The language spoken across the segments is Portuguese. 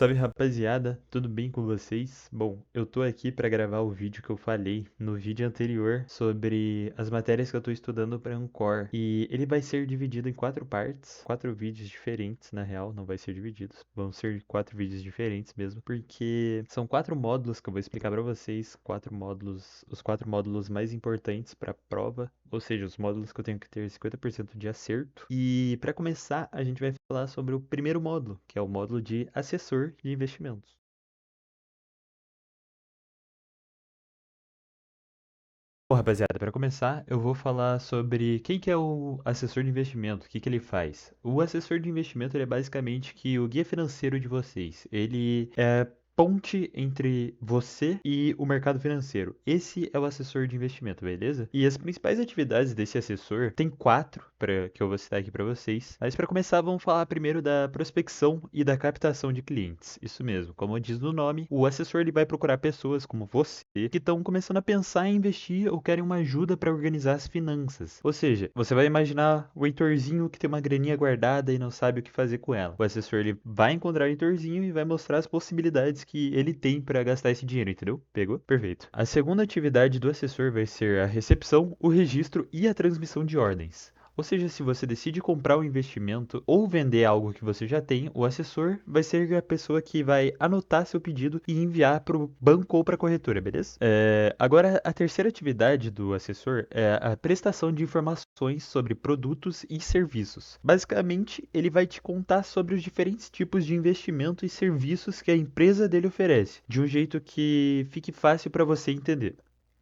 Salve rapaziada, tudo bem com vocês? Bom, eu tô aqui para gravar o vídeo que eu falei no vídeo anterior sobre as matérias que eu tô estudando para Ancor. E ele vai ser dividido em quatro partes, quatro vídeos diferentes, na real, não vai ser divididos. Vão ser quatro vídeos diferentes mesmo, porque são quatro módulos que eu vou explicar para vocês, quatro módulos, os quatro módulos mais importantes para a prova, ou seja, os módulos que eu tenho que ter 50% de acerto. E para começar, a gente vai falar sobre o primeiro módulo, que é o módulo de assessor de investimentos. Bom, rapaziada, para começar, eu vou falar sobre quem que é o assessor de investimento, o que que ele faz. O assessor de investimento ele é basicamente que o guia financeiro de vocês. Ele é ponte entre você e o mercado financeiro. Esse é o assessor de investimento, beleza? E as principais atividades desse assessor tem quatro que eu vou citar aqui para vocês. Mas para começar, vamos falar primeiro da prospecção e da captação de clientes. Isso mesmo, como diz no nome, o assessor ele vai procurar pessoas como você que estão começando a pensar em investir ou querem uma ajuda para organizar as finanças. Ou seja, você vai imaginar o Heitorzinho que tem uma graninha guardada e não sabe o que fazer com ela. O assessor ele vai encontrar o Heitorzinho e vai mostrar as possibilidades que ele tem para gastar esse dinheiro, entendeu? Pegou? Perfeito. A segunda atividade do assessor vai ser a recepção, o registro e a transmissão de ordens. Ou seja, se você decide comprar um investimento ou vender algo que você já tem, o assessor vai ser a pessoa que vai anotar seu pedido e enviar para o banco ou para a corretora, beleza? Agora, a terceira atividade do assessor é a prestação de informações sobre produtos e serviços. Basicamente, ele vai te contar sobre os diferentes tipos de investimento e serviços que a empresa dele oferece, de um jeito que fique fácil para você entender.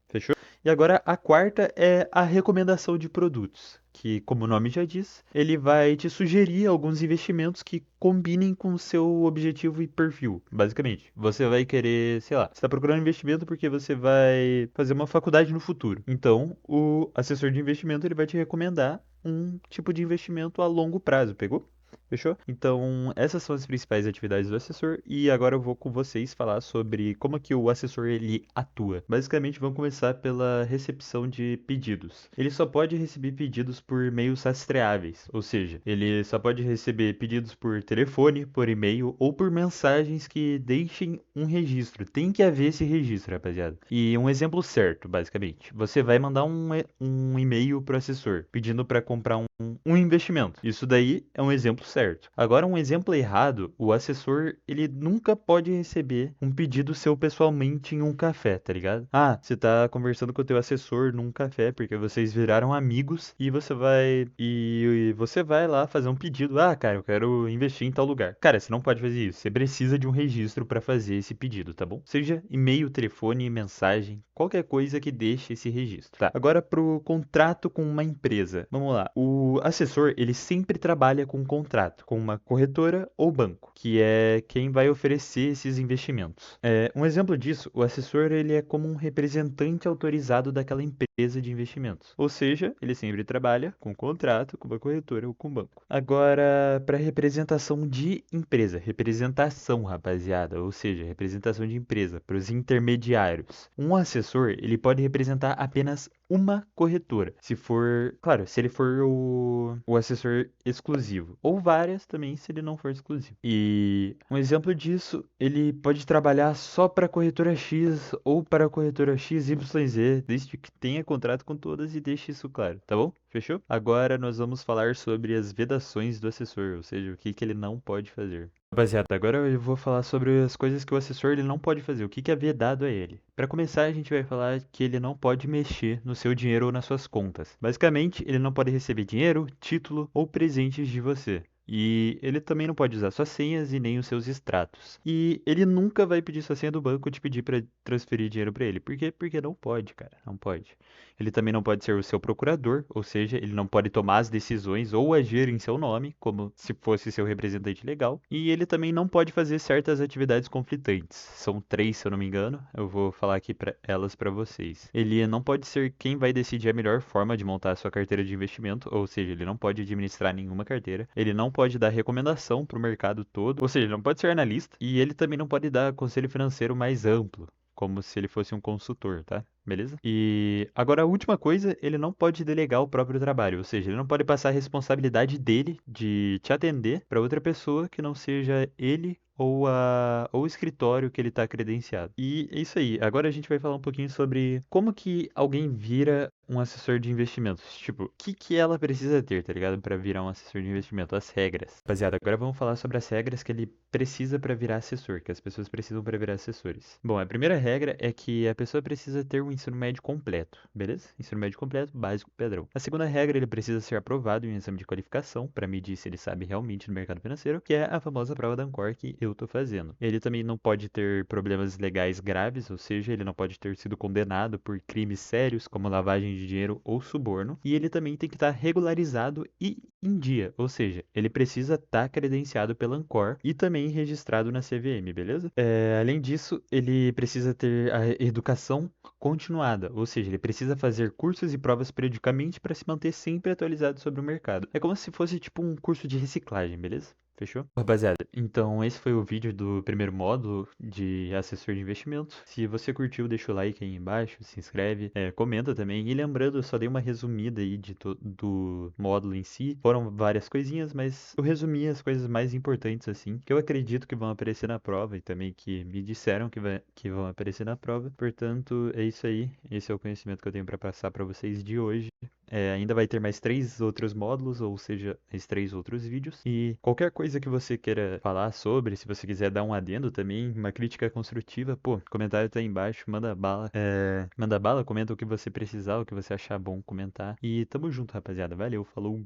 Fechou? E agora a quarta é a recomendação de produtos, que, como o nome já diz, ele vai te sugerir alguns investimentos que combinem com o seu objetivo e perfil, basicamente. Você vai querer, sei lá, você está procurando investimento porque você vai fazer uma faculdade no futuro. Então, o assessor de investimento ele vai te recomendar um tipo de investimento a longo prazo, pegou? Fechou? Então, essas são as principais atividades do assessor e agora eu vou com vocês falar sobre como que o assessor ele atua. Basicamente, vamos começar pela recepção de pedidos. Ele só pode receber pedidos por meios rastreáveis, ou seja, ele só pode receber pedidos por telefone, por e-mail ou por mensagens que deixem um registro. Tem que haver esse registro, rapaziada. E um exemplo certo, basicamente. Você vai mandar um e-mail para o assessor pedindo para comprar um investimento. Isso daí é um exemplo certo. Agora, um exemplo errado, o assessor, ele nunca pode receber um pedido seu pessoalmente em um café, tá ligado? Ah, você tá conversando com o teu assessor num café porque vocês viraram amigos e você vai lá fazer um pedido. Ah, cara, eu quero investir em tal lugar. Cara, você não pode fazer isso. Você precisa de um registro para fazer esse pedido, tá bom? Seja e-mail, telefone, mensagem, qualquer coisa que deixe esse registro. Tá. Agora pro contrato com uma empresa. Vamos lá. O assessor, ele sempre trabalha com um contrato, com uma corretora ou banco, que é quem vai oferecer esses investimentos. Um exemplo disso, o assessor, ele é como um representante autorizado daquela empresa de investimentos. Ou seja, ele sempre trabalha com contrato, com uma corretora ou com um banco. Agora, para representação de empresa, representação, rapaziada, ou seja, representação de empresa, para os intermediários. Um assessor, ele pode representar apenas uma corretora. Se for, claro, se ele for o assessor exclusivo. Ou várias também, se ele não for exclusivo. E um exemplo disso, ele pode trabalhar só para a corretora X ou para a corretora XYZ, desde que tenha contrato com todas e deixe isso claro, tá bom? Fechou? Agora nós vamos falar sobre as vedações do assessor, ou seja, o que que ele não pode fazer. Rapaziada, agora eu vou falar sobre as coisas que o assessor ele não pode fazer, o que que é vedado a ele. Para começar, a gente vai falar que ele não pode mexer no seu dinheiro ou nas suas contas. Basicamente, ele não pode receber dinheiro, título ou presentes de você. E ele também não pode usar suas senhas e nem os seus extratos. E ele nunca vai pedir sua senha do banco ou te pedir para transferir dinheiro para ele. Por quê? Porque não pode, cara. Não pode. Ele também não pode ser o seu procurador, ou seja, ele não pode tomar as decisões ou agir em seu nome, como se fosse seu representante legal. E ele também não pode fazer certas atividades conflitantes. São três, se eu não me engano. Eu vou falar aqui elas para vocês. Ele não pode ser quem vai decidir a melhor forma de montar a sua carteira de investimento, ou seja, ele não pode administrar nenhuma carteira. Ele não pode dar recomendação para o mercado todo, ou seja, ele não pode ser analista. E ele também não pode dar conselho financeiro mais amplo, como se ele fosse um consultor, tá? Beleza? E agora a última coisa, ele não pode delegar o próprio trabalho, ou seja, ele não pode passar a responsabilidade dele de te atender para outra pessoa que não seja ele ou o escritório que ele está credenciado. E é isso aí. Agora a gente vai falar um pouquinho sobre como que alguém vira um assessor de investimentos. Tipo, o que que ela precisa ter, tá ligado? Para virar um assessor de investimento, as regras. Rapaziada, agora vamos falar sobre as regras que ele precisa para virar assessor, que as pessoas precisam para virar assessores. Bom, a primeira regra é que a pessoa precisa ter um ensino médio completo, beleza? Ensino médio completo, básico, padrão. A segunda regra, ele precisa ser aprovado em um exame de qualificação para medir se ele sabe realmente no mercado financeiro, que é a famosa prova da Ancor que eu tô fazendo. Ele também não pode ter problemas legais graves, ou seja, ele não pode ter sido condenado por crimes sérios como lavagem de dinheiro ou suborno, e ele também tem que estar regularizado e em dia, ou seja, ele precisa estar credenciado pela Ancor e também registrado na CVM, beleza? Além disso, ele precisa ter a educação continuada, ou seja, ele precisa fazer cursos e provas periodicamente para se manter sempre atualizado sobre o mercado. É como se fosse tipo um curso de reciclagem, beleza? Fechou? Rapaziada, então esse foi o vídeo do primeiro módulo de assessor de investimentos. Se você curtiu, deixa o like aí embaixo, se inscreve, comenta também. E lembrando, eu só dei uma resumida aí do módulo em si. Foram várias coisinhas, mas eu resumi as coisas mais importantes, assim, que eu acredito que vão aparecer na prova e também que me disseram que vão aparecer na prova. Portanto, é isso aí. Esse é o conhecimento que eu tenho para passar para vocês de hoje. Ainda vai ter mais 3 outros módulos, ou seja, mais 3 outros vídeos. E qualquer coisa que você queira falar sobre, se você quiser dar um adendo também, uma crítica construtiva, pô, comentário tá aí embaixo, manda bala. Manda bala, comenta o que você precisar, o que você achar bom comentar. E tamo junto, rapaziada. Valeu, falou.